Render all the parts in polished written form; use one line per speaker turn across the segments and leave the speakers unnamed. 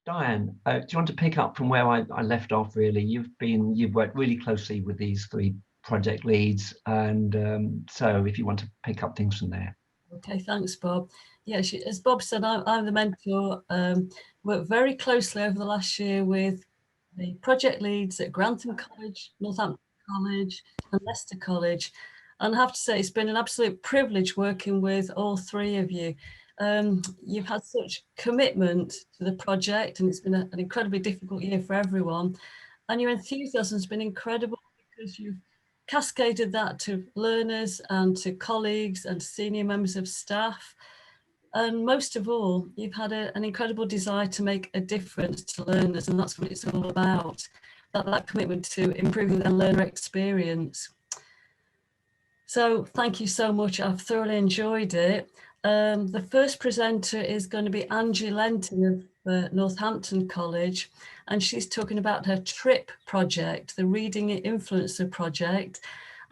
Dianne, do you want to pick up from where I left off? Really, you've worked really closely with these three project leads, and so if you want to pick up things from there.
Okay, thanks, Bob. Yeah, as Bob said, I'm the mentor. Worked very closely over the last year with the project leads at Grantham College, Northampton College, and Leicester College. And I have to say, it's been an absolute privilege working with all three of you. You've had such commitment to the project, and it's been an incredibly difficult year for everyone. And your enthusiasm has been incredible because you've cascaded that to learners and to colleagues and senior members of staff. And most of all, you've had an incredible desire to make a difference to learners, and that's what it's all about, that commitment to improving their learner experience. So thank you so much. I've thoroughly enjoyed it. The first presenter is going to be Angie Lenton of Northampton College, and she's talking about her TRIP project, the Reading Influencer project.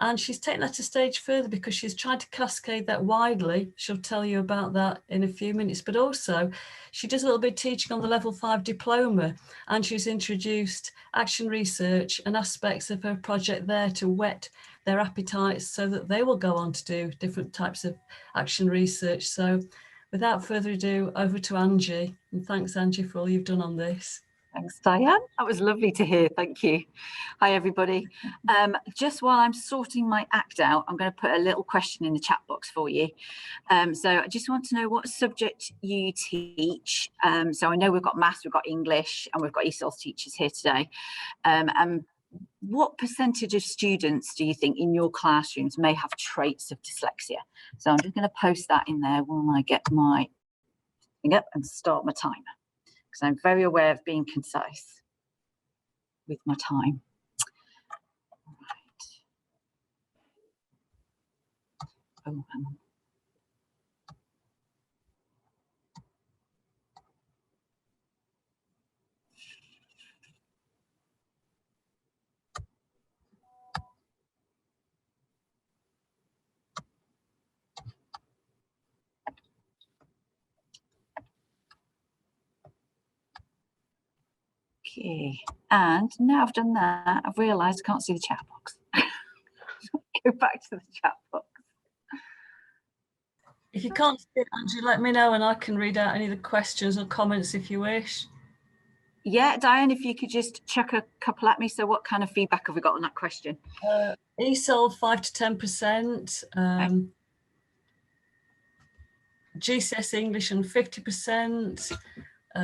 And she's taken that a stage further because she's trying to cascade that widely. She'll tell you about that in a few minutes, but also she does a little bit of teaching on the level 5 diploma, and she's introduced action research and aspects of her project there to whet their appetites so that they will go on to do different types of action research. So without further ado, over to Angie. And thanks, Angie, for all you've done on this.
Thanks, Dianne. That was lovely to hear. Thank you. Hi, everybody. Just while I'm sorting my act out, I'm going to put a little question in the chat box for you. So I just want to know what subject you teach. So I know we've got maths, we've got English, and we've got ESOL teachers here today. And what percentage of students do you think in your classrooms may have traits of dyslexia? So I'm just going to post that in there while I get my thing up and start my timer, because I'm very aware of being concise with my time. All right. Oh, hang on. Okay, and now I've done that, I've realised I can't see the chat box. Go back to the chat box.
If you can't see it, Angie, let me know and I can read out any of the questions or comments if you wish.
Yeah, Dianne, if you could just chuck a couple at me. So what kind of feedback have we got on that question?
ESOL 5 to 10%, GCSE English and 50%.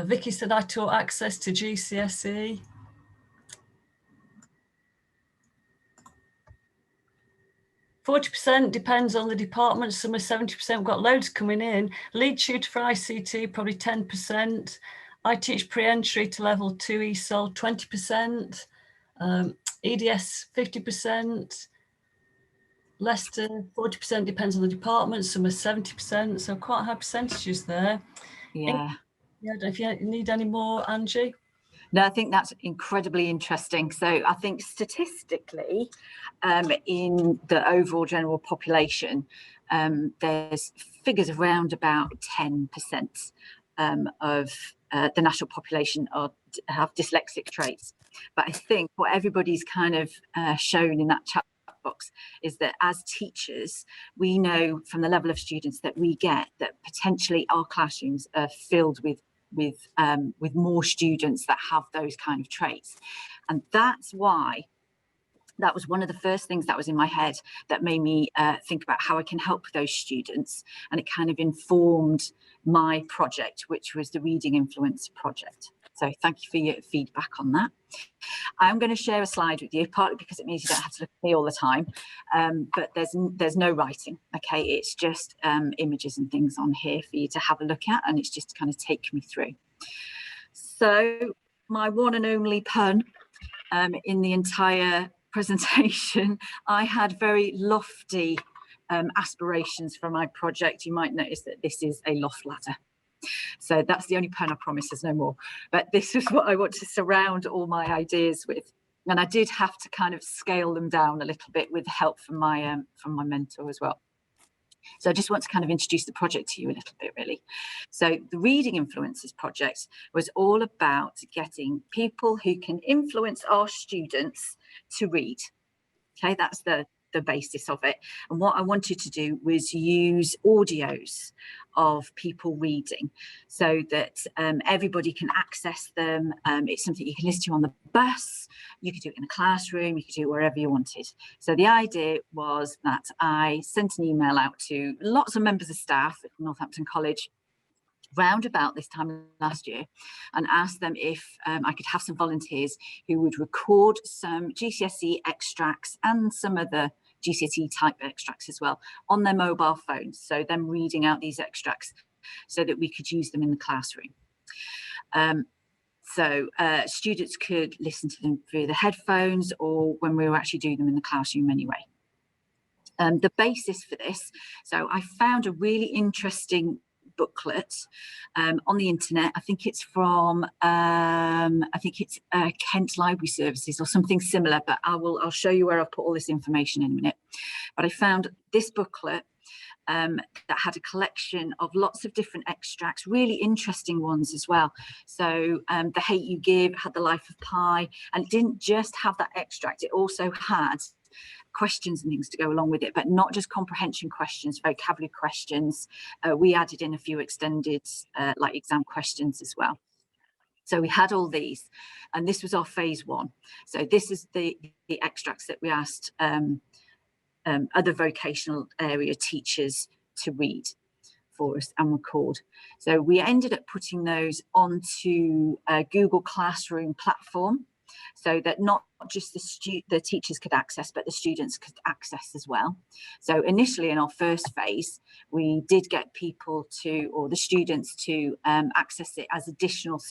Vicky said I taught access to GCSE. %, depends on the department. Some are 70%. We've got loads coming in. Lead tutor for ICT, probably 10%. I teach pre-entry to level 2 ESOL, 20%. EDS, 50%. Leicester, 40%, depends on the department. Some are 70%, so quite high percentages there.
Yeah.
Yeah, if you need any more, Angie.
No, I think that's incredibly interesting. So I think statistically, in the overall general population, there's figures around about 10% of the national population have dyslexic traits. But I think what everybody's kind of shown in that chat box is that as teachers, we know from the level of students that we get that potentially our classrooms are filled with more students that have those kind of traits. And that's why that was one of the first things that was in my head that made me think about how I can help those students. And it kind of informed my project, which was the Reading Influencer project. So thank you for your feedback on that. I'm going to share a slide with you, partly because it means you don't have to look at me all the time, but there's no writing, okay? It's just images and things on here for you to have a look at, and it's just to kind of take me through. So my one and only pun in the entire presentation, I had very lofty aspirations for my project. You might notice that this is a loft ladder. So that's the only pun, I promise there's no more. But this is what I want to surround all my ideas with. And I did have to kind of scale them down a little bit with help from my mentor as well. So I just want to kind of introduce the project to you a little bit, really. So the Reading Influencers project was all about getting people who can influence our students to read. Okay, that's the basis of it. And what I wanted to do was use audios of people reading so that everybody can access them. It's something you can listen to on the bus, you could do it in a classroom, you could do it wherever you wanted. So the idea was that I sent an email out to lots of members of staff at Northampton College round about this time last year and asked them if I could have some volunteers who would record some GCSE extracts and some other GCSE type extracts as well on their mobile phones. So them reading out these extracts so that we could use them in the classroom. So students could listen to them through the headphones or when we were actually doing them in the classroom anyway. The basis for this, so I found a really interesting booklet on the internet. I think it's from Kent Library Services or something similar, but I'll show you where I'll put all this information in a minute. But I found this booklet that had a collection of lots of different extracts, really interesting ones as well. So The Hate You Give had The Life of Pi, and it didn't just have that extract, it also had questions and things to go along with it, but not just comprehension questions, vocabulary questions. We added in a few extended like exam questions as well. So we had all these, and this was our phase one. So this is the extracts that we asked other vocational area teachers to read for us and record. So we ended up putting those onto a Google Classroom platform, so that not just the teachers could access, but the students could access as well. So initially in our first phase, we did get people to, or the students to access it as additional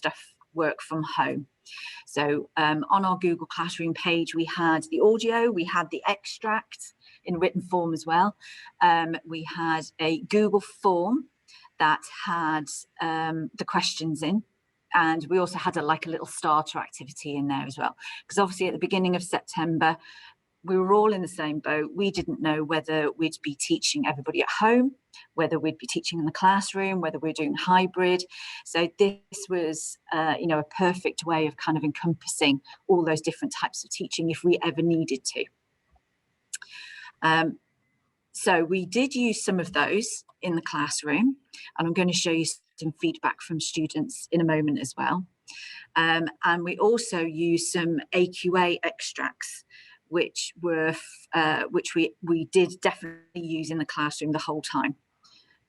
work from home. So on our Google Classroom page, we had the audio, we had the extract in written form as well. We had a Google form that had the questions in. And we also had a little starter activity in there as well. Because obviously at the beginning of September, we were all in the same boat. We didn't know whether we'd be teaching everybody at home, whether we'd be teaching in the classroom, whether we're doing hybrid. So this was, a perfect way of kind of encompassing all those different types of teaching if we ever needed to. So we did use some of those in the classroom, and I'm going to show you some feedback from students in a moment as well. And we also used some AQA extracts, which we did definitely use in the classroom the whole time.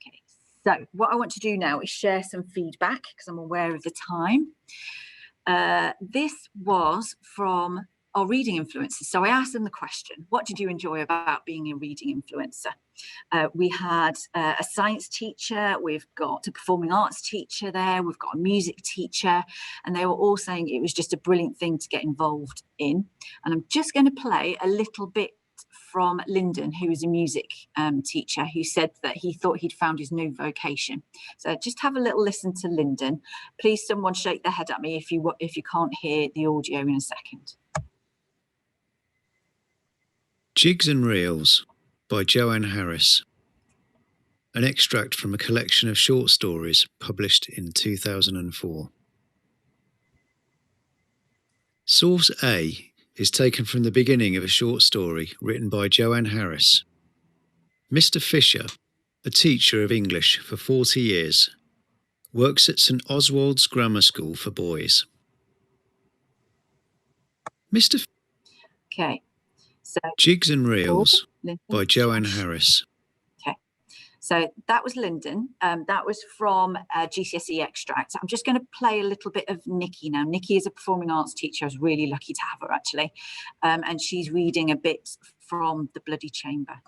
Okay, so what I want to do now is share some feedback because I'm aware of the time. This was from our reading influencers. So I asked them the question, what did you enjoy about being a reading influencer? We had a science teacher, we've got a performing arts teacher there, we've got a music teacher, and they were all saying it was just a brilliant thing to get involved in. And I'm just going to play a little bit from Lyndon, who is a music teacher, who said that he thought he'd found his new vocation. So just have a little listen to Lyndon. Please someone shake their head at me if you can't hear the audio in a second.
Jigs and Reels by Joanne Harris. An extract from a collection of short stories published in 2004. Source A is taken from the beginning of a short story written by Joanne Harris. Mr. Fisher, a teacher of English for 40 years, works at St. Oswald's Grammar School for Boys. Mr.
Okay. So,
Jigs and Reels by Joanne Harris.
Okay, so that was Lyndon. That was from GCSE extracts. I'm just going to play a little bit of Nikki now. Nikki is a performing arts teacher. I was really lucky to have her actually, and she's reading a bit from The Bloody Chamber.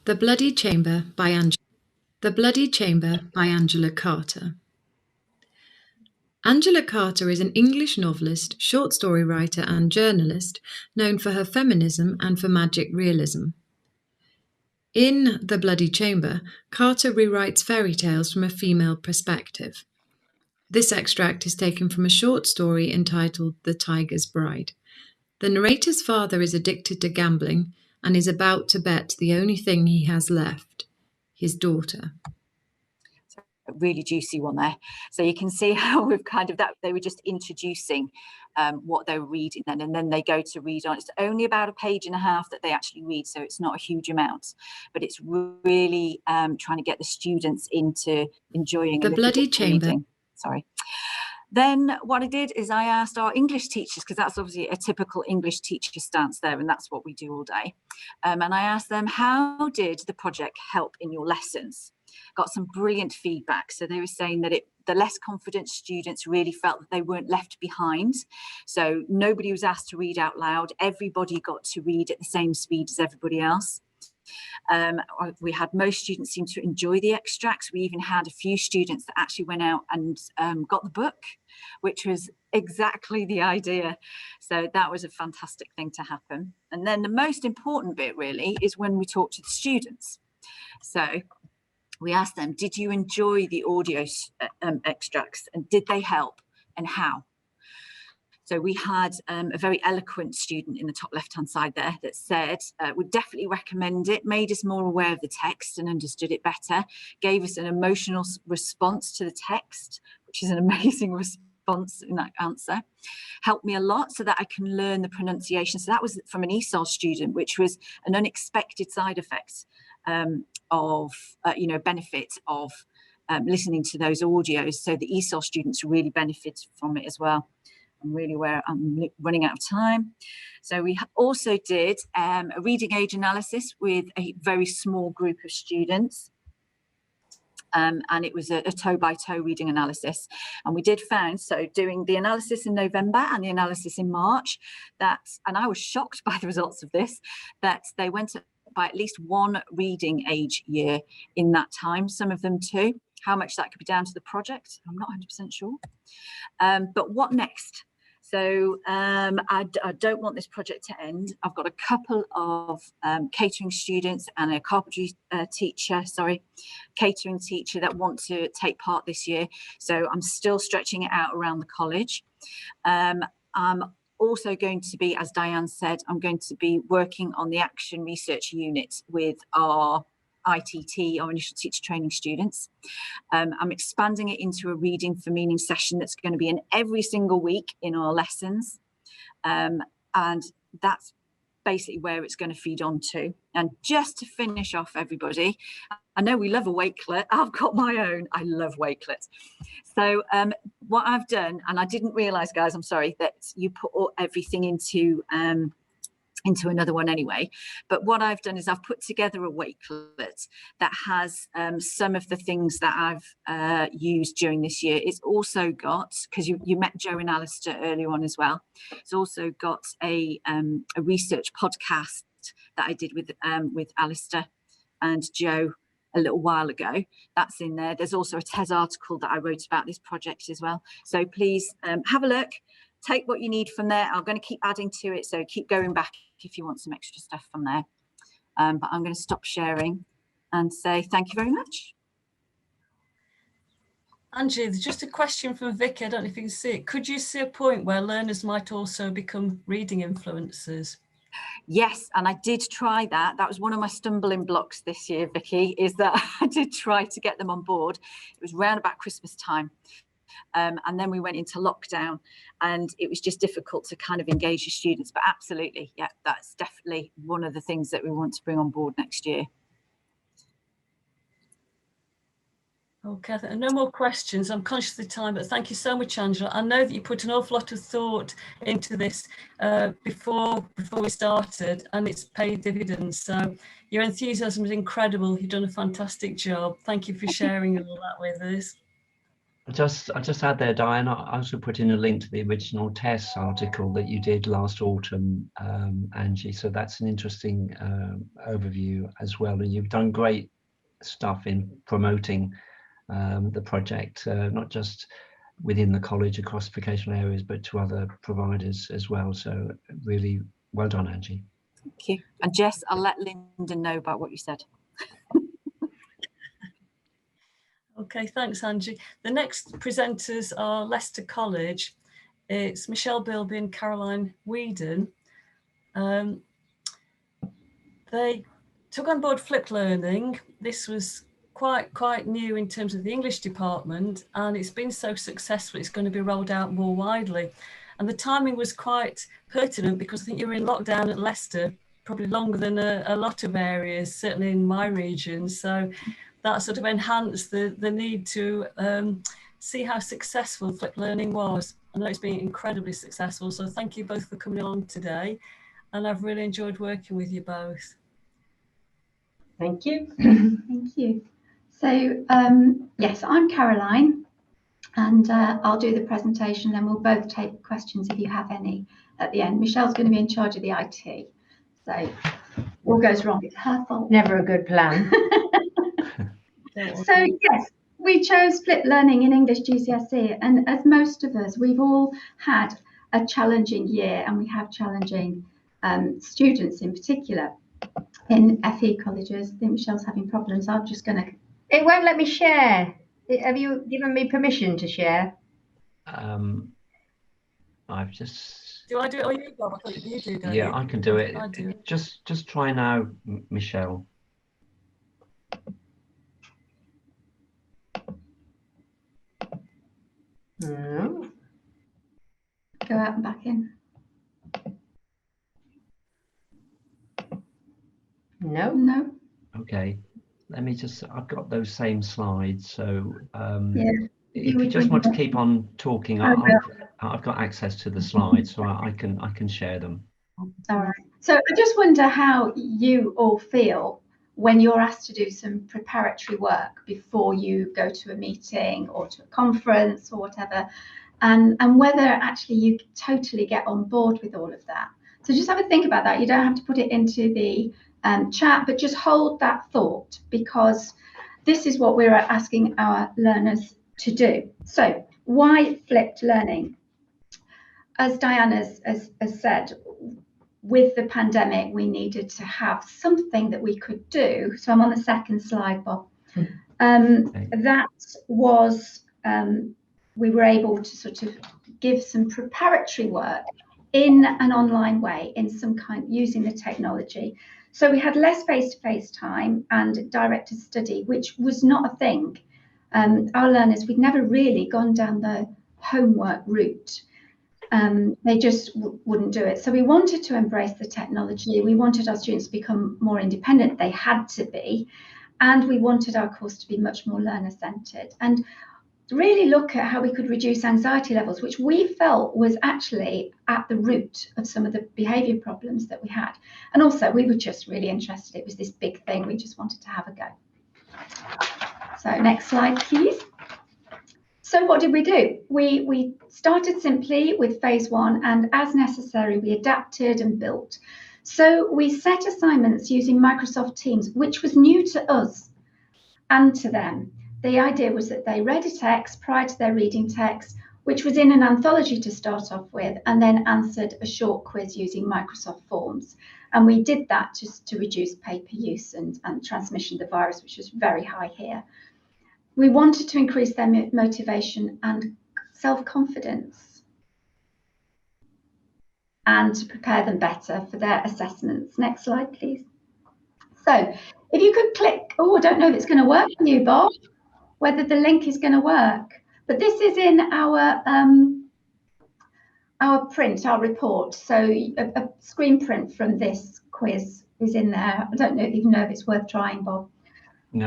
The Bloody Chamber by Angela Carter. Angela Carter is an English novelist, short story writer and journalist known for her feminism and for magic realism. In The Bloody Chamber, Carter rewrites fairy tales from a female perspective. This extract is taken from a short story entitled The Tiger's Bride. The narrator's father is addicted to gambling, and is about to bet the only thing he has left, his daughter.
A really juicy one there. So you can see how we've kind of that they were just introducing what they were reading then, and then they go to read on. It's only about a page and a half that they actually read, so it's not a huge amount, but it's really trying to get the students into enjoying
The Bloody Chamber.
reading. Sorry. Then what I did is I asked our English teachers, because that's obviously a typical English teacher stance there, and that's what we do all day. And I asked them, how did the project help in your lessons? Got some brilliant feedback. So they were saying that the less confident students really felt that they weren't left behind. So nobody was asked to read out loud. Everybody got to read at the same speed as everybody else. We had most students seem to enjoy the extracts. We even had a few students that actually went out and got the book, which was exactly the idea. So that was a fantastic thing to happen. And then the most important bit really is when we talk to the students. So we asked them, did you enjoy the audio extracts, and did they help, and how? So we had a very eloquent student in the top left-hand side there that said, would definitely recommend it, made us more aware of the text and understood it better, gave us an emotional response to the text, which is an amazing response in that answer, helped me a lot so that I can learn the pronunciation. So that was from an ESOL student, which was an unexpected side effect of, benefit of listening to those audios. So the ESOL students really benefited from it as well. I'm really aware I'm running out of time. So we also did a reading age analysis with a very small group of students. And it was a toe-by-toe reading analysis. And we did find, so doing the analysis in November and the analysis in March, and I was shocked by the results of this, that they went by at least one reading age year in that time, some of them two. How much that could be down to the project, I'm not 100% sure. But what next? So I don't want this project to end. I've got a couple of catering students and a carpentry catering teacher that want to take part this year. So I'm still stretching it out around the college. I'm also going to be, as Dianne said, I'm going to be working on the action research unit with our ITT, our initial teacher training students. I'm expanding it into a reading for meaning session that's going to be in every single week in our lessons. And that's basically where it's going to feed on to. And just to finish off, everybody, I know we love a wakelet. I've got my own. I love wakelets. So what I've done, and I didn't realise, guys, I'm sorry, that you put everything into another one anyway. But what I've done is I've put together a wakelet that has some of the things that I've used during this year. It's also got, because you met Joe and Alistair earlier on as well, it's also got a research podcast that I did with Alistair and Joe a little while ago. That's in there. There's also a TES article that I wrote about this project as well. So please have a look. Take what you need from there. I'm going to keep adding to it, so keep going back if you want some extra stuff from there. But I'm going to stop sharing and say thank you very much.
Angie, there's just a question from Vicky. I don't know if you can see it. Could you see a point where learners might also become reading influencers?
Yes, and I did try that. That was one of my stumbling blocks this year, Vicky, is that I did try to get them on board. It was round about Christmas time. And then we went into lockdown, and it was just difficult to kind of engage the students. But absolutely, yeah, that's definitely one of the things that we want to bring on board next year.
Okay, no more questions. I'm conscious of the time, but thank you so much, Angela. I know that you put an awful lot of thought into this before we started, and it's paid dividends. So your enthusiasm is incredible. You've done a fantastic job. Thank you for sharing all that with us.
I just add there, Dianne, I also put in a link to the original TES article that you did last autumn, Angie. So that's an interesting overview as well. And you've done great stuff in promoting the project, not just within the college across vocational areas, but to other providers as well. So really well done, Angie.
Thank you. And Jess, I'll let Linda know about what you said.
Okay, thanks, Angie. The next presenters are Leicester College. It's Michelle Bilby and Caroline Whedon. they took on board flipped learning. This was quite new in terms of the English department, and it's been so successful it's going to be rolled out more widely. And the timing was quite pertinent because I think you were in lockdown at Leicester probably longer than a lot of areas, certainly in my region. So that sort of enhanced the need to see how successful flipped learning was. I know it's been incredibly successful, so thank you both for coming along today, and I've really enjoyed working with you both.
Thank you.
Thank you. So yes, I'm Caroline, and I'll do the presentation, then we'll both take questions if you have any at the end. Michelle's going to be in charge of the IT, so all goes wrong, it's her fault.
Never a good plan.
So yes, we chose flipped learning in English GCSE, and as most of us, we've all had a challenging year, and we have challenging students in particular in FE colleges. I think Michelle's having problems. I'm just going to...
It won't let me share. Have you given me permission to share?
I've just...
Do I do it or you, Bob? I thought you do, don't
Yeah,
you?
I can do it.
I do it.
Just try now, Michelle.
No.
Go out and back in.
No.
No.
Okay, let me just, I've got those same slides, so
Yeah.
if you just want to keep on talking, I've got access to the slides, so I can share them.
All right. So I just wonder how you all feel when you're asked to do some preparatory work before you go to a meeting or to a conference or whatever, and whether actually you totally get on board with all of that. So just have a think about that. You don't have to put it into the chat, but just hold that thought, because this is what we're asking our learners to do. So why flipped learning? As Dianne has said, with the pandemic, we needed to have something that we could do. So I'm on the second slide, Bob. That was, we were able to sort of give some preparatory work in an online way, in some kind, using the technology. So we had less face-to-face time and directed study, which was not a thing. Our learners, we'd never really gone down the homework route. They just wouldn't do it. So we wanted to embrace the technology. We wanted our students to become more independent. They had to be. And we wanted our course to be much more learner-centred and really look at how we could reduce anxiety levels, which we felt was actually at the root of some of the behaviour problems that we had. And also, we were just really interested. It was this big thing. We just wanted to have a go. So next slide, please. So what did we do? We started simply with phase one, and as necessary, we adapted and built. So we set assignments using Microsoft Teams, which was new to us and to them. The idea was that they read a text prior to their reading text, which was in an anthology to start off with, and then answered a short quiz using Microsoft Forms. And we did that just to reduce paper use and transmission of the virus, which was very high here. We wanted to increase their motivation and self-confidence and to prepare them better for their assessments. Next slide, please. So if you could click, oh, I don't know if it's going to work for you, Bob, whether the link is going to work, but this is in our print, our report. So a screen print from this quiz is in there. I don't know even know if it's worth trying, Bob.
No,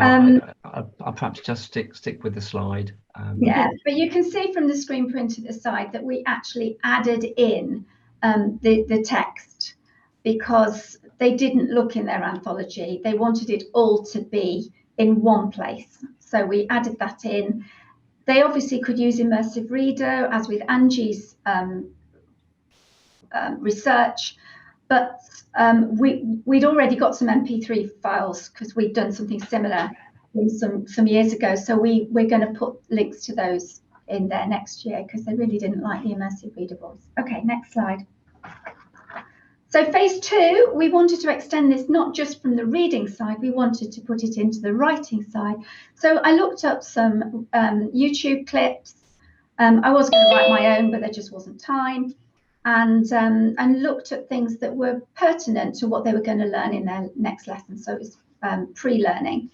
I'll perhaps just stick with the slide.
Yeah, but you can see from the screen print at the side that we actually added in the text because they didn't look in their anthology. They wanted it all to be in one place. So we added that in. They obviously could use Immersive Reader, as with Angie's research, but we'd already got some MP3 files because we'd done something similar some years ago. So we're going to put links to those in there next year because they really didn't like the Immersive Reader voice. Okay, next slide. So phase two, we wanted to extend this not just from the reading side, we wanted to put it into the writing side. So I looked up some YouTube clips. I was going to write my own, but there just wasn't time. and looked at things that were pertinent to what they were going to learn in their next lesson. So it was pre-learning.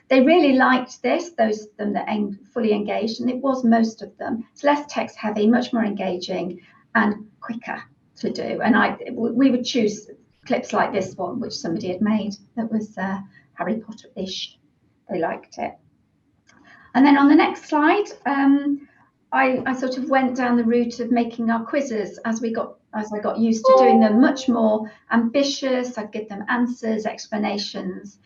They really liked this, those of them that fully engaged, and it was most of them. It's less text heavy, much more engaging and quicker to do. And we would choose clips like this one, which somebody had made that was Harry Potter-ish. They liked it. And then on the next slide, I sort of went down the route of making our quizzes as I got used to doing them much more ambitious. I'd give them answers, explanations.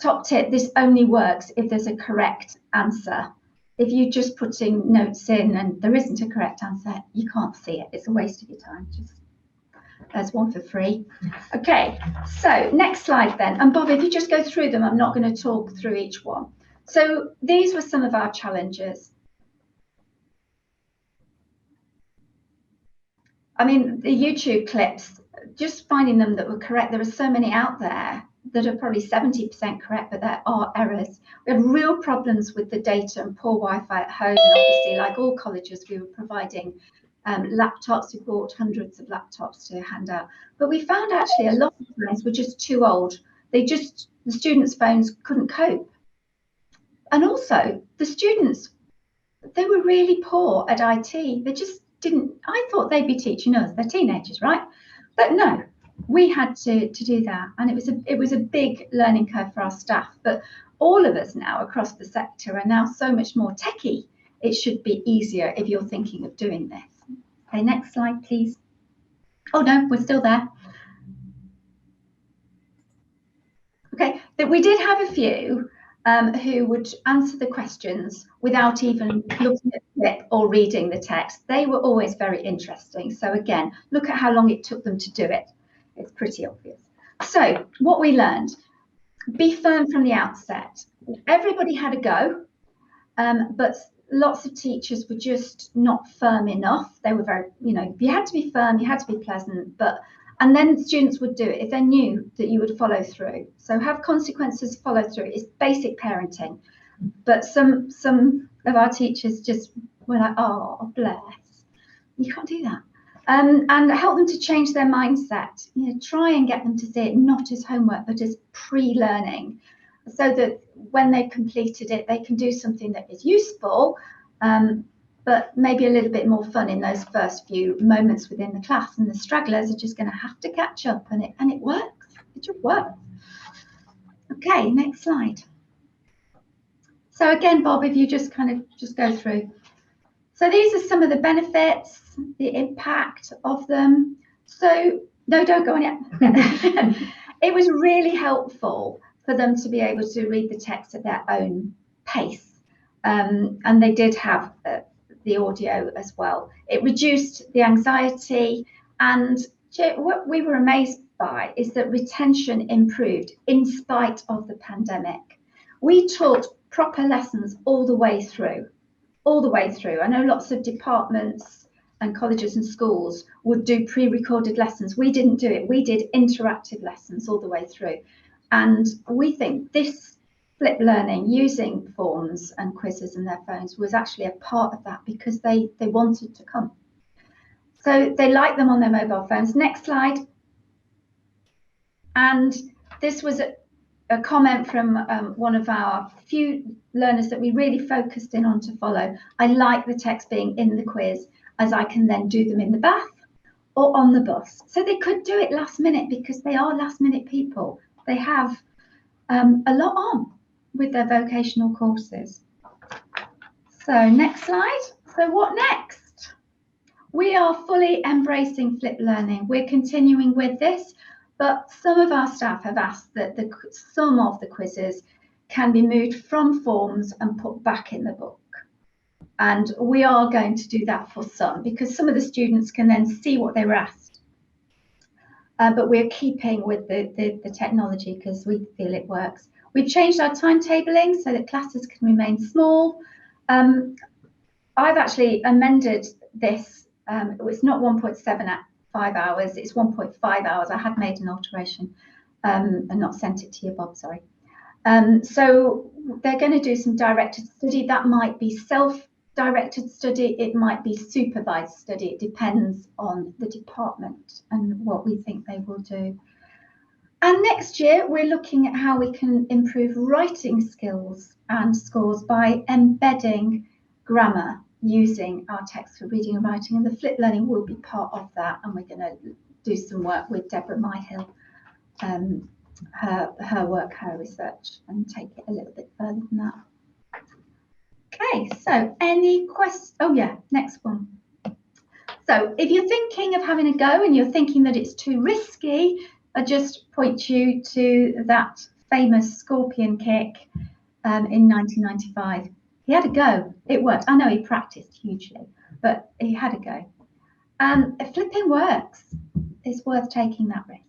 Top tip, this only works if there's a correct answer. If you're just putting notes in and there isn't a correct answer, you can't see it. It's a waste of your time. There's one for free. Okay, so next slide then. And Bob, if you just go through them, I'm not going to talk through each one. So these were some of our challenges. I mean, the YouTube clips, just finding them that were correct. There are so many out there that are probably 70% correct, but there are errors. We had real problems with the data and poor Wi-Fi at home. And obviously, like all colleges, we were providing laptops. We bought hundreds of laptops to hand out. But we found actually a lot of phones were just too old. The students' phones couldn't cope. And also, the students, they were really poor at IT. They just didn't, I thought they'd be teaching us. They're teenagers, right? But no. We had to do that, and it was a big learning curve for our staff. But all of us now across the sector are now so much more techie. It should be easier if you're thinking of doing this. Okay, next slide, please. Oh no, we're still there. Okay, that we did have a few who would answer the questions without even looking at the clip or reading the text. They were always very interesting. So again, look at how long it took them to do it. It's pretty obvious. So what we learned, be firm from the outset. Everybody had a go, but lots of teachers were just not firm enough. They were very, you had to be firm, you had to be pleasant, and then students would do it if they knew that you would follow through. So have consequences, follow through. It's basic parenting. But some of our teachers just were like, oh, bless. You can't do that. And help them to change their mindset. Try and get them to see it not as homework, but as pre-learning, so that when they've completed it, they can do something that is useful, but maybe a little bit more fun in those first few moments within the class. And the stragglers are just going to have to catch up, and it works. It just works. Okay, next slide. So again, Bob, if you just go through. So these are some of the benefits, the impact of them. So no, don't go on yet. It was really helpful for them to be able to read the text at their own pace. And they did have the audio as well. It reduced the anxiety, and what we were amazed by is that retention improved in spite of the pandemic. We taught proper lessons all the way through. I know lots of departments and colleges and schools would do pre-recorded lessons. We didn't do it. We did interactive lessons all the way through. And we think this flip learning using forms and quizzes in their phones was actually a part of that, because they wanted to come. So they liked them on their mobile phones. Next slide. And this was a comment from one of our few learners that we really focused in on to follow. I like the text being in the quiz, as I can then do them in the bath or on the bus. So they could do it last minute, because they are last minute people. They have a lot on with their vocational courses. So next slide. So what next? We are fully embracing flip learning. We're continuing with this. But some of our staff have asked that some of the quizzes can be moved from forms and put back in the book. And we are going to do that for some, because some of the students can then see what they were asked. But we're keeping with the technology because we feel it works. We've changed our timetabling so that classes can remain small. I've actually amended this. It's not 1.7 hours, it's 1.5 hours. I had made an alteration and not sent it to you, Bob, sorry. So they're going to do some directed study that might be self directed study, it might be supervised study. It depends on the department and what we think they will do. And next year, we're looking at how we can improve writing skills and scores by embedding grammar using our text for reading and writing. And the flipped learning will be part of that. And we're going to do some work with Deborah Myhill, her work, her research, and take it a little bit further than that. Okay, so any questions? Oh yeah, next one. So if you're thinking of having a go and you're thinking that it's too risky, I just point you to that famous scorpion kick in 1995. He had a go. It worked. I know he practiced hugely, but he had a go. Flipping works. It's worth taking that risk.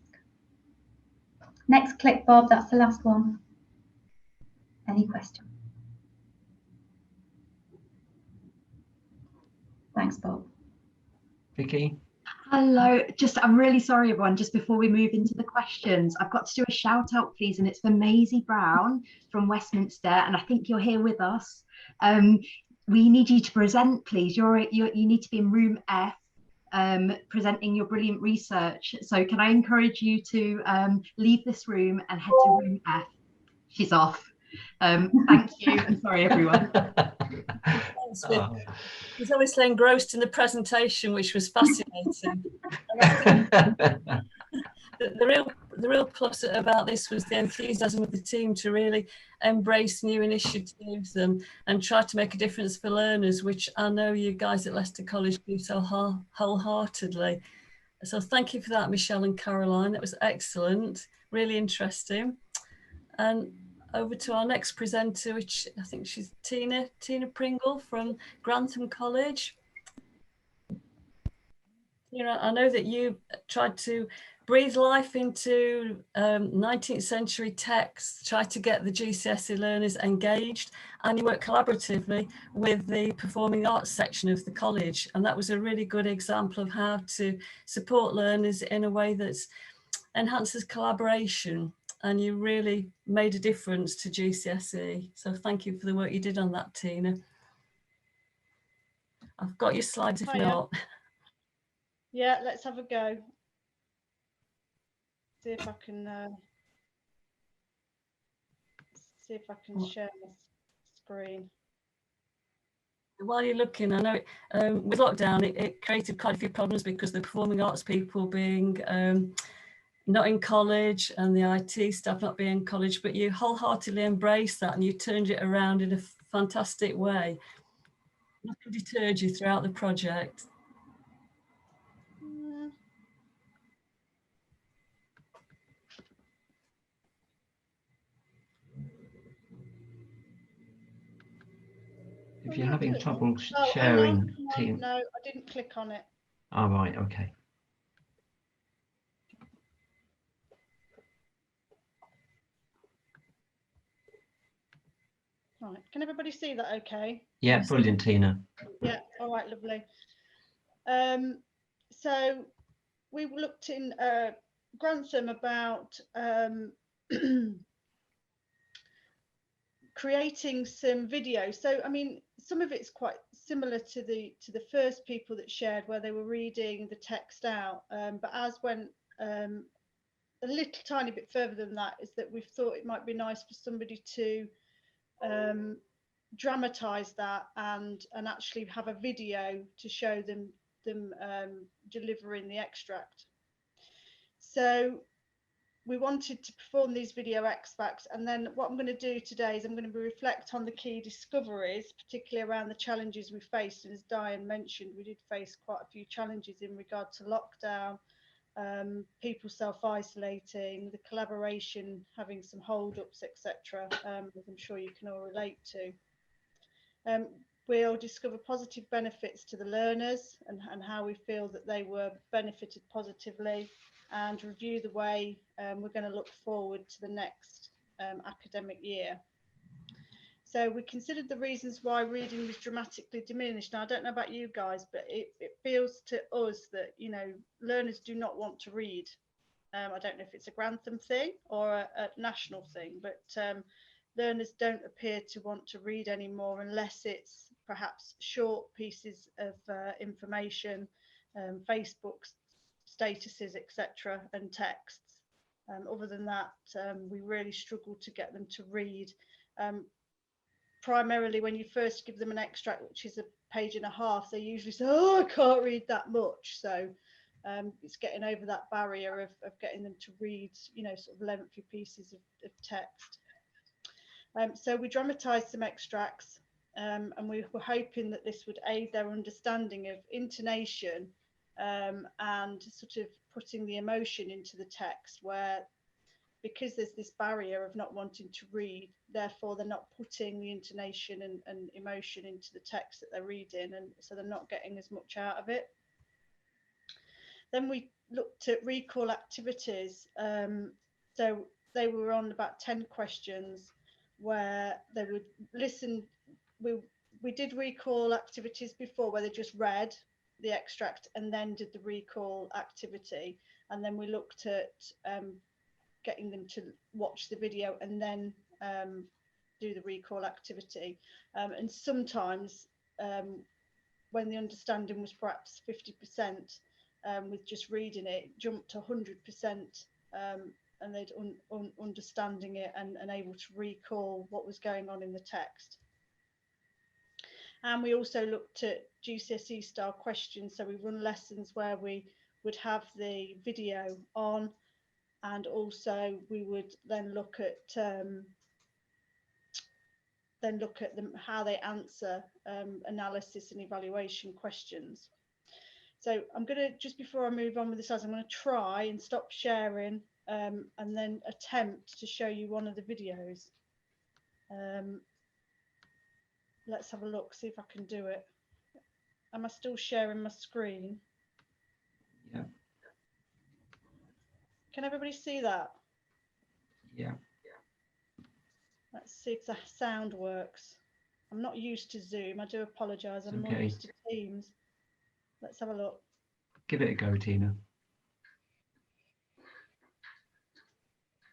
Next click, Bob. That's the last one. Any questions? Thanks, Bob.
Vicky?
Hello, I'm really sorry, everyone. Just before we move into the questions, I've got to do a shout out, please, and it's for Maisie Brown from Westminster, and I think you're here with us. We need you to present, please. You need to be in room F, presenting your brilliant research. So can I encourage you to leave this room and head to room F? She's off. Thank you, and sorry, everyone.
He's obviously engrossed in the presentation, which was fascinating. The real plus about this was the enthusiasm of the team to really embrace new initiatives and try to make a difference for learners, which I know you guys at Leicester College do so wholeheartedly. So thank you for that, Michelle and Caroline. That was excellent, really interesting. And over to our next presenter, which I think she's Tina Pringle from Grantham College. You know, I know that you tried to breathe life into 19th century texts, try to get the GCSE learners engaged, and you work collaboratively with the performing arts section of the college. And that was a really good example of how to support learners in a way that enhances collaboration. And you really made a difference to GCSE. So thank you for the work you did on that, Tina. I've got your slides if not.
Yeah, let's have a go. See if I can share my screen.
While you're looking, I know with lockdown, it created quite a few problems because the performing arts people being not in college and the IT staff not being in college, but you wholeheartedly embraced that and you turned it around in a fantastic way. Nothing deterred you throughout the project.
If you're having trouble sharing,
no, I didn't click on it.
Oh, right, okay.
Right, can everybody see that okay?
Yeah, brilliant, Tina.
Yeah, all right, lovely. So we looked in Grantham about creating some videos. So I mean, some of it's quite similar to the first people that shared, where they were reading the text out, but as went a little tiny bit further than that, is that we've thought it might be nice for somebody to dramatize that and actually have a video to show them delivering the extract. So we wanted to perform these video extracts, and then what I'm going to do today is I'm going to reflect on the key discoveries, particularly around the challenges we faced. And as Dianne mentioned, we did face quite a few challenges in regard to lockdown, people self-isolating, the collaboration having some hold-ups, etc., as I'm sure you can all relate to. We'll discover positive benefits to the learners and how we feel that they were benefited positively, and review the way we're going to look forward to the next academic year. So we considered the reasons why reading was dramatically diminished. Now, I don't know about you guys, but it feels to us that, you know, learners do not want to read. I don't know if it's a Grantham thing or a national thing, but learners don't appear to want to read anymore unless it's perhaps short pieces of information, Facebook statuses, etc., and texts. Other than that, we really struggle to get them to read. Primarily when you first give them an extract, which is a page and a half, they usually say, oh, I can't read that much. So it's getting over that barrier of getting them to read, you know, sort of lengthy pieces of text. So we dramatised some extracts, and we were hoping that this would aid their understanding of intonation and sort of putting the emotion into the text, where because there's this barrier of not wanting to read, therefore they're not putting the intonation and emotion into the text that they're reading, and so they're not getting as much out of it. Then we looked at recall activities. So they were on about 10 questions where they would listen. We did recall activities before where they just read the extract and then did the recall activity. And then we looked at getting them to watch the video and then do the recall activity. And sometimes when the understanding was perhaps 50%, with just reading it, jumped to 100%, and they'd understanding it and able to recall what was going on in the text. And we also looked at GCSE style questions. So we run lessons where we would have the video on, and also we would then look at them, how they answer analysis and evaluation questions. So I'm going to, just before I move on with the slides, I'm going to try and stop sharing and then attempt to show you one of the videos. Let's have a look, see if I can do it. Am I still sharing my screen?
Yeah.
Can everybody see that?
Yeah.
Let's see if the sound works. I'm not used to Zoom. I do apologise. I'm
Okay.
more used to Teams. Let's have a look.
Give it a go, Tina.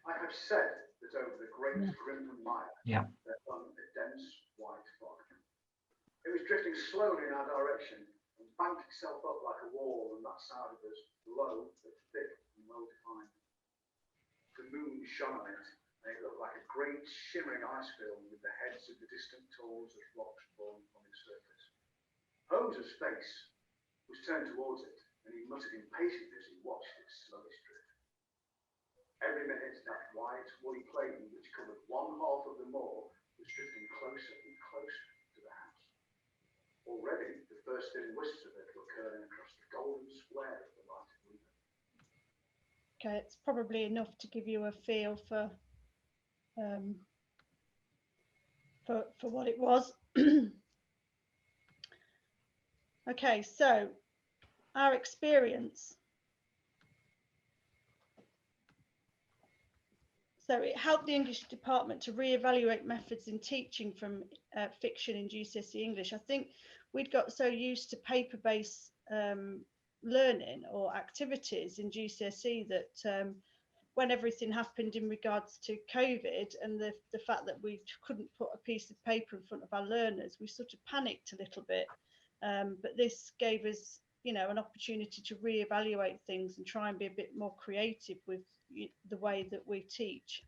I have said that over the great Grantham Mire, there hung a dense white fog. It was drifting slowly in our direction and banked itself up like a wall on that side of us, low but thick and well defined. The moon shone on it, and it looked like a great shimmering ice film with the heads of the distant tors of rocks borne on its surface. Holmes's face was turned towards it, and he muttered impatiently as he watched its sluggish drift. Every minute, that white, woolly plain, which covered one half of the moor, was drifting closer and closer to the house. Already, the first thin wisps of it were curling across the golden square of the lighted window.
Okay, it's probably enough to give you a feel for what it was. Okay, so our experience. So it helped the English department to re-evaluate methods in teaching from fiction in GCSE English. I think we'd got so used to paper-based learning or activities in GCSE that when everything happened in regards to COVID and the fact that we couldn't put a piece of paper in front of our learners, we sort of panicked a little bit. But this gave us, you know, an opportunity to re-evaluate things and try and be a bit more creative with the way that we teach.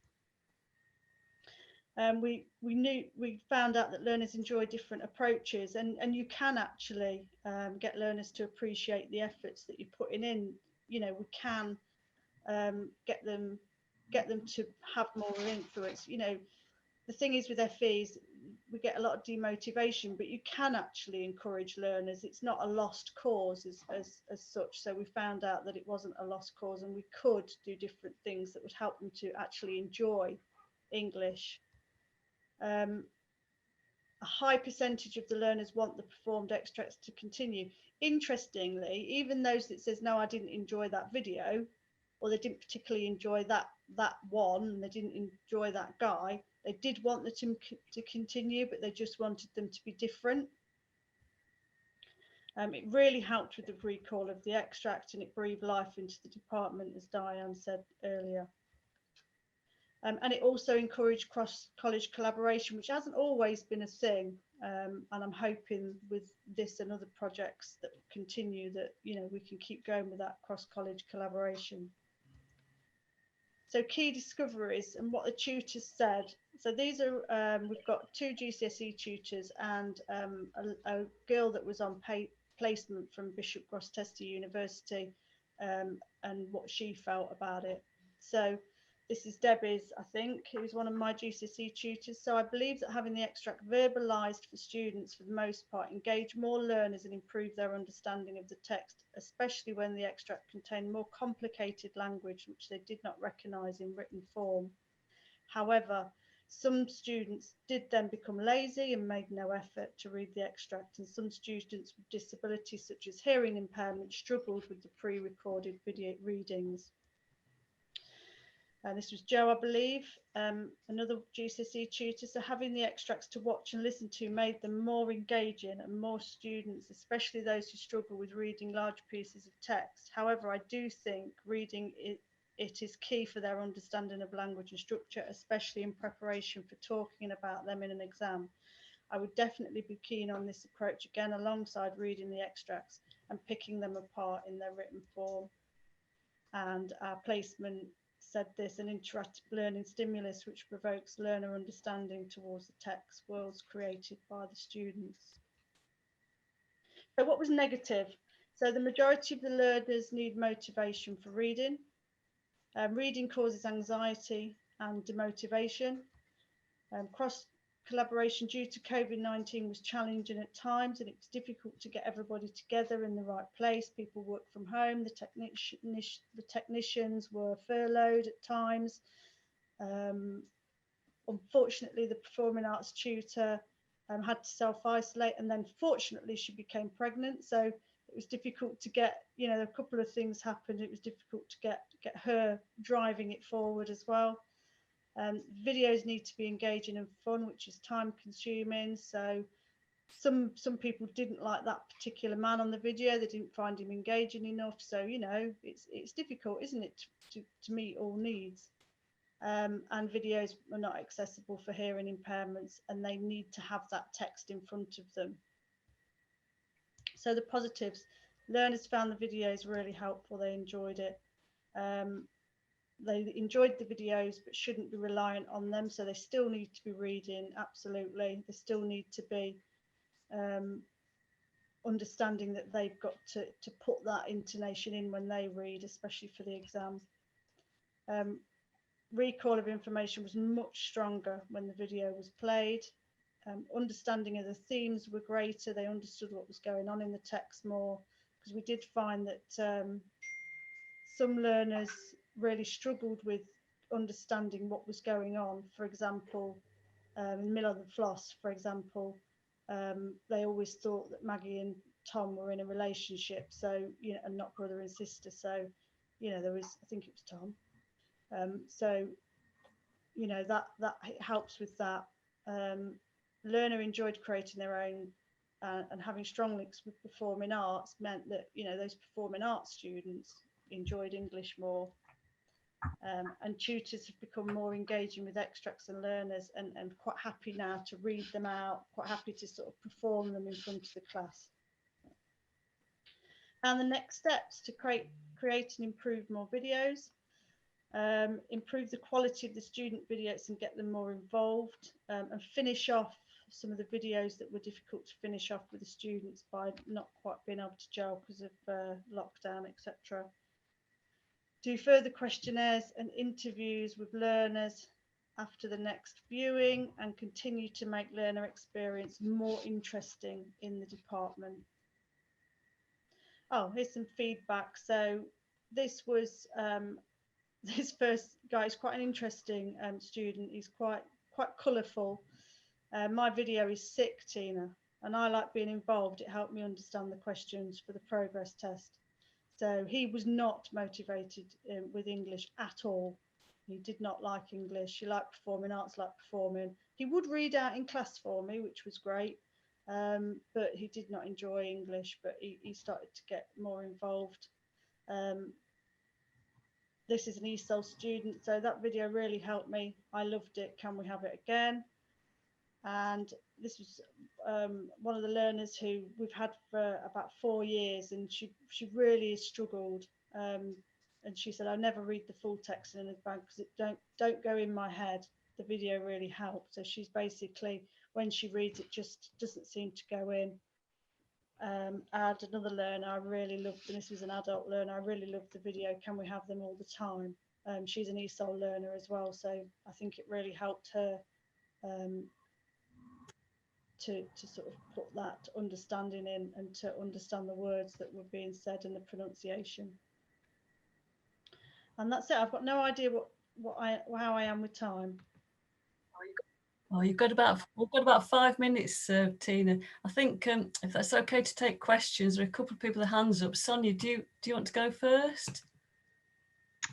We found out that learners enjoy different approaches, and you can actually get learners to appreciate the efforts that you're putting in. You know, we can get them to have more influence. You know, the thing is with FEs, we get a lot of demotivation, but you can actually encourage learners. It's not a lost cause as such. So we found out that it wasn't a lost cause, and we could do different things that would help them to actually enjoy English. A high percentage of the learners want the performed extracts to continue. Interestingly, even those that says, no, I didn't enjoy that video, or they didn't particularly enjoy that one, and they didn't enjoy that guy, they did want them to continue, but they just wanted them to be different. It really helped with the recall of the extract, and it breathed life into the department, as Dianne said earlier. And it also encouraged cross-college collaboration, which hasn't always been a thing. and I'm hoping with this and other projects that continue that, you know, we can keep going with that cross-college collaboration. So key discoveries and what the tutors said. So these are, we've got 2 GCSE tutors and a girl that was on placement from Bishop Grosseteste University, and what she felt about it. So this is Debbie's, I think, who's one of my GCSE tutors. So I believe that having the extract verbalised for students, for the most part, engage more learners and improve their understanding of the text, especially when the extract contained more complicated language which they did not recognise in written form. However, some students did then become lazy and made no effort to read the extract, and some students with disabilities such as hearing impairment struggled with the pre-recorded video readings. This was Joe, I believe, another GCSE tutor. So having the extracts to watch and listen to made them more engaging, and more students, especially those who struggle with reading large pieces of text. However, I do think reading it is key for their understanding of language and structure, especially in preparation for talking about them in an exam. I would definitely be keen on this approach again, alongside reading the extracts and picking them apart in their written form. And our placement said this: an interactive learning stimulus which provokes learner understanding towards the text worlds created by the students. So what was negative? So the majority of the learners need motivation for reading. Reading causes anxiety and demotivation. Cross collaboration due to COVID-19 was challenging at times, and it was difficult to get everybody together in the right place. People work from home, the technicians were furloughed at times. Unfortunately, the performing arts tutor had to self-isolate, and then fortunately she became pregnant, so it was difficult to get, you know, a couple of things happened. It was difficult to get her driving it forward as well. Videos need to be engaging and fun, which is time consuming. So some people didn't like that particular man on the video. They didn't find him engaging enough. So, you know, it's difficult, isn't it, to meet all needs. And videos are not accessible for hearing impairments, and they need to have that text in front of them. So the positives: learners found the videos really helpful. They enjoyed it. They enjoyed the videos but shouldn't be reliant on them, so they still need to be reading, absolutely. They still need to be understanding that they've got to put that intonation in when they read, especially for the exam. Recall of information was much stronger when the video was played. Understanding of the themes were greater. They understood what was going on in the text more, because we did find that some learners really struggled with understanding what was going on. For example, in Mill on the Floss, for example, they always thought that Maggie and Tom were in a relationship, so, you know, and not brother and sister. So, you know, there was, I think it was Tom. So, you know, that helps with that. Learner enjoyed creating their own, and having strong links with performing arts meant that, you know, those performing arts students enjoyed English more. And tutors have become more engaging with extracts and learners, and quite happy now to read them out, quite happy to sort of perform them in front of the class. And the next steps: to create and improve more videos, improve the quality of the student videos and get them more involved, and finish off some of the videos that were difficult to finish off with the students by not quite being able to gel because of lockdown, etc. Do further questionnaires and interviews with learners after the next viewing, and continue to make learner experience more interesting in the department. Oh, here's some feedback. So this was this first guy is quite an interesting student. He's quite colourful. My video is sick, Tina, and I like being involved. It helped me understand the questions for the progress test. So he was not motivated with English at all. He did not like English. He liked performing arts, like performing. He would read out in class for me, which was great, but he did not enjoy English, but he started to get more involved. This is an ESOL student, so that video really helped me. I loved it. Can we have it again? and this was one of the learners who we've had for about 4 years, and she really has struggled, and she said, I never read the full text in advance because it don't go in my head. The video really helped. So she's basically, when she reads, it just doesn't seem to go in. I had another learner I really loved, and this was an adult learner. I really loved the video. Can we have them all the time? She's an ESOL learner as well, so I think it really helped her to sort of put that understanding in, and to understand the words that were being said and the pronunciation. And that's it. I've got no idea how I am with time.
Oh, we've got about 5 minutes, Tina. I think if that's okay to take questions, there are a couple of people with hands up. Sonia, do you want to go first?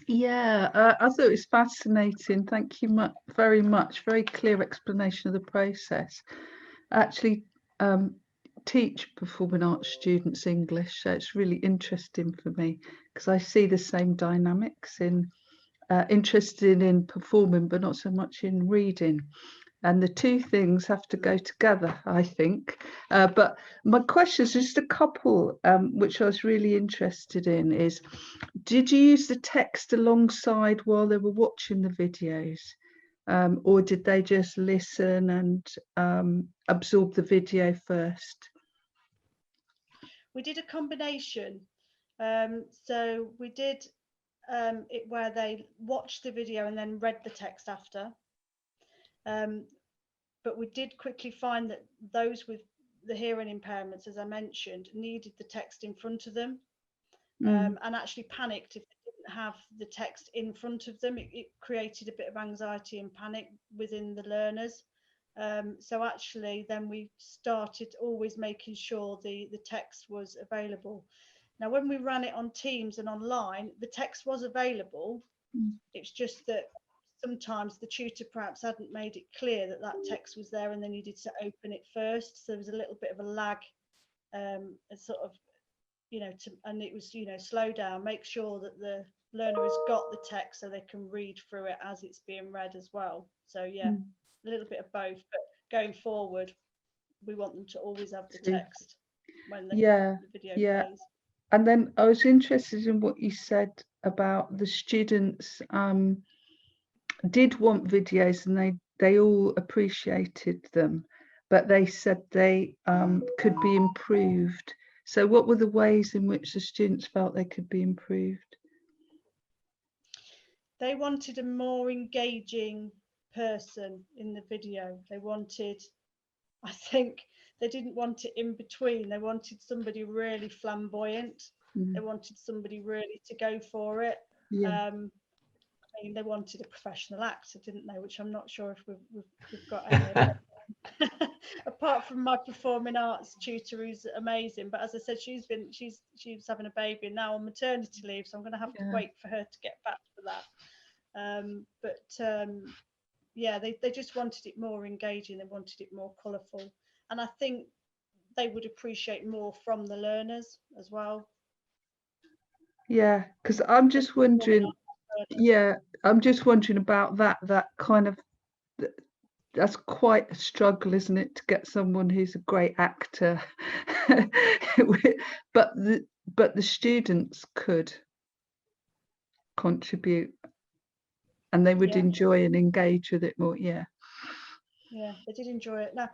Yeah, I thought it was fascinating. Thank you very much. Very clear explanation of the process. I actually teach performing arts students English, so it's really interesting for me because I see the same dynamics in interested in performing, but not so much in reading. And the two things have to go together, I think. But my question is just a couple, which I was really interested in is, did you use the text alongside while they were watching the videos? Or did they just listen and absorb the video first?
We did a combination. So we did it where they watched the video and then read the text after. But we did quickly find that those with the hearing impairments, as I mentioned, needed the text in front of them, and actually panicked if they didn't have the text in front of them. It created a bit of anxiety and panic within the learners. So actually then we started always making sure the text was available. Now, when we ran it on Teams and online, the text was available. It's just that sometimes the tutor perhaps hadn't made it clear that that text was there, and they needed to open it first. So there was a little bit of a lag, a sort of, and it was, slow down, make sure that the learner has got the text so they can read through it as it's being read as well. So yeah, a little bit of both, but going forward, we want them to always have the text when the video plays.
And then I was interested in what you said about the students did want videos, and they all appreciated them, but they said they could be improved. So what were the ways in which the students felt they could be improved?
They wanted a more engaging person in the video. They wanted, I think, they didn't want it in between. They wanted somebody really flamboyant. They wanted somebody really to go for it. I mean, they wanted a professional actor, didn't they? Which I'm not sure if we've got any. Apart from my performing arts tutor, who's amazing, but as I said, she's having a baby and now on maternity leave, so I'm going to have to wait for her to get back for that. Yeah, they just wanted it more engaging. They wanted it more colourful, and I think they would appreciate more from the learners as well.
Yeah, because I'm just wondering. Yeah, I'm just wondering about that kind of. That's quite a struggle, isn't it, to get someone who's a great actor? but the students could contribute, and they would enjoy and engage with it more. Yeah,
they did enjoy it. Now,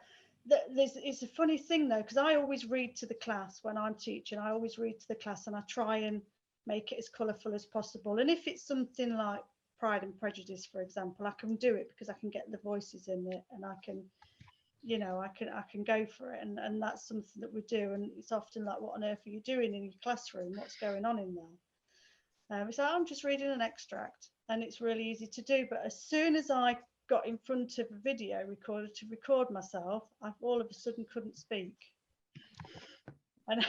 it's a funny thing though, because I always read to the class when I'm teaching. I always read to the class, and I try and make it as colourful as possible. And if it's something like Pride and Prejudice, for example, I can do it because I can get the voices in it, and I can, I can go for it, and that's something that we do. And it's often like, what on earth are you doing in your classroom? What's going on in there? So I'm just reading an extract, and it's really easy to do. But as soon as I got in front of a video recorder to record myself, I all of a sudden couldn't speak, and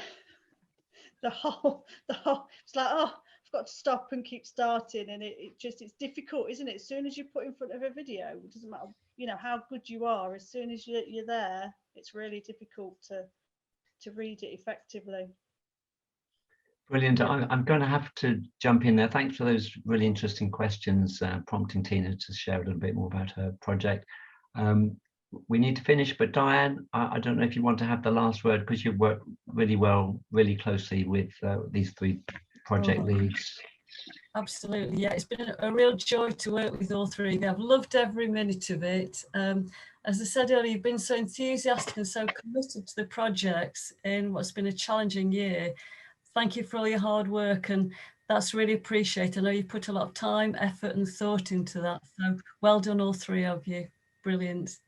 the whole it's like, oh, I've got to stop and keep starting, and it's difficult, isn't it? As soon as you put in front of a video, it doesn't matter how good you are, as soon as you're there, it's really difficult to read it effectively.
Brilliant. I'm going to have to jump in there. Thanks for those really interesting questions, prompting Tina to share a little bit more about her project. we need to finish, but Dianne, I don't know if you want to have the last word, because you've worked really closely with these 3 project leads.
Absolutely, yeah, it's been a real joy to work with all 3 of you. I've loved every minute of it. As I said earlier, you've been so enthusiastic and so committed to the projects in what's been a challenging year. Thank you for all your hard work, and that's really appreciated. I know you put a lot of time, effort and thought into that, so well done all 3 of you. Brilliant.